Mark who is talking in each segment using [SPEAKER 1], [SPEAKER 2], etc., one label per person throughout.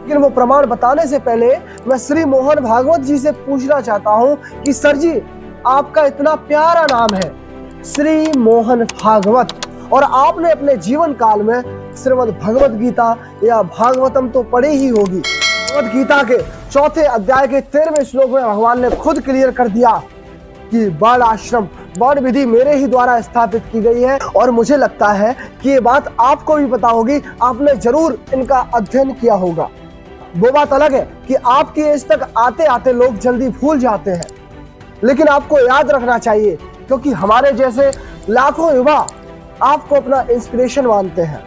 [SPEAKER 1] लेकिन वो प्रमाण बताने से पहले मैं श्री मोहन भागवत जी से पूछना चाहता हूं कि सर जी, आपका इतना प्यारा नाम है श्री मोहन भागवत, और आपने अपने जीवन काल में श्रीमद् भगवत गीता या भागवतम तो पढ़ी ही होगी। भगवत गीता के 4थे अध्याय के 13वें श्लोक में भगवान ने खुद क्लियर कर दिया कि वर्ण आश्रम वर्ण विधि मेरे ही द्वारा स्थापित की गई है। और मुझे लगता है कि ये बात आपको भी पता होगी, आपने जरूर इनका अध्ययन किया होगा। वो बात अलग है कि आपकी एज तक आते आते लोग जल्दी भूल जाते हैं, लेकिन आपको याद रखना चाहिए, क्योंकि हमारे जैसे लाखों युवा आपको अपना इंस्पिरेशन मानते हैं,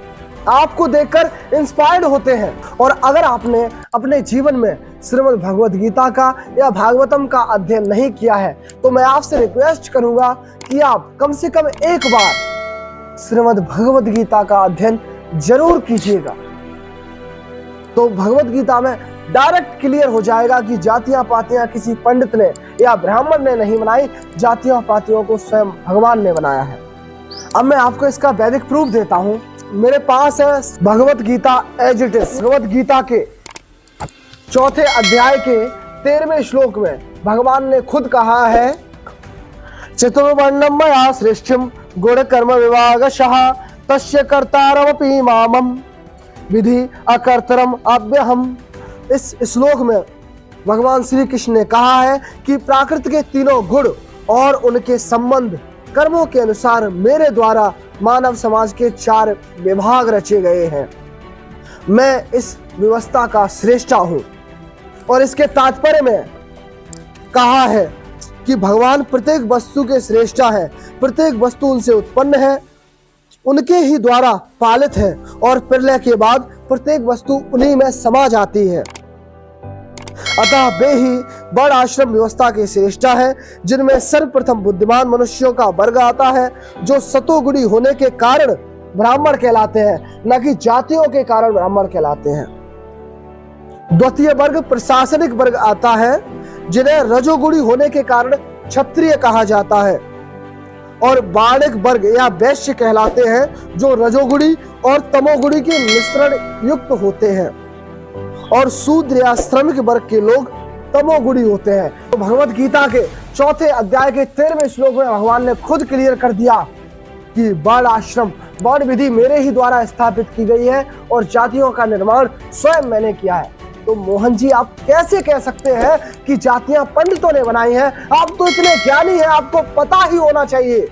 [SPEAKER 1] आपको देखकर इंस्पायर्ड होते हैं। और अगर आपने अपने जीवन में श्रीमद् भगवत गीता का या भागवतम का अध्ययन नहीं किया है, तो मैं आपसे रिक्वेस्ट करूंगा कि आप कम से कम एक बार श्रीमद् भगवत गीता का अध्ययन जरूर कीजिएगा। तो भगवत गीता में डायरेक्ट क्लियर हो जाएगा कि जातियां पातियां किसी पंडित ने या ब्राह्मण ने नहीं बनाई, जातियों पातियों को स्वयं भगवान ने बनाया है। अब मैं आपको इसका वैदिक प्रूफ देता हूं। मेरे पास है Bhagavad Gita as it is. Bhagavad Gita के 4थे अध्याय के 13वें श्लोक में भगवान ने खुद कहा है, चतुर्वर्णम मया सृष्टिम गुण कर्म विभागशः तस्य कर्तारमपि मामम विधि अकर्तरम अव्यहम। इस श्लोक में भगवान श्री कृष्ण ने कहा है कि प्राकृत के तीनों गुण और उनके संबंध कर्मों के अनुसार मेरे द्वारा मानव समाज के 4 विभाग रचे गए हैं। मैं इस व्यवस्था का श्रेष्ठा हूं। और इसके तात्पर्य में कहा है कि भगवान प्रत्येक वस्तु के श्रेष्ठा है, प्रत्येक वस्तु उनसे उत्पन्न है, उनके ही द्वारा पालित है, और प्रलय के बाद प्रत्येक वस्तु उन्हीं में समा जाती है। अतः वे ही वर्ण आश्रम व्यवस्था के श्रेष्ठा है, जिनमें सर्वप्रथम बुद्धिमान मनुष्यों का वर्ग आता है, जो सतोगुणी होने के कारण ब्राह्मण कहलाते हैं, न कि जातियों के कारण ब्राह्मण कहलाते हैं। द्वितीय वर्ग प्रशासनिक वर्ग आता है, जिन्हें रजोगुणी होने के कारण क्षत्रिय कहा जाता है, और वाणिक वर्ग या वैश्य कहलाते हैं, जो रजोगुणी और तमोगुणी के मिश्रण युक्त होते हैं, और शूद्र या श्रमिक वर्ग के लोग तमोगुणी होते हैं। तो भगवत गीता के 4थे अध्याय के 13वें श्लोक में भगवान ने खुद क्लियर कर दिया कि वर्ण आश्रम वर्ण विधि मेरे ही द्वारा स्थापित की गई है, और जातियों का निर्माण स्वयं मैंने किया है। तो मोहन जी, आप कैसे कह सकते हैं कि जातियां पंडितों ने बनाई हैं? आप तो इतने ज्ञानी हैं, आपको पता ही होना चाहिए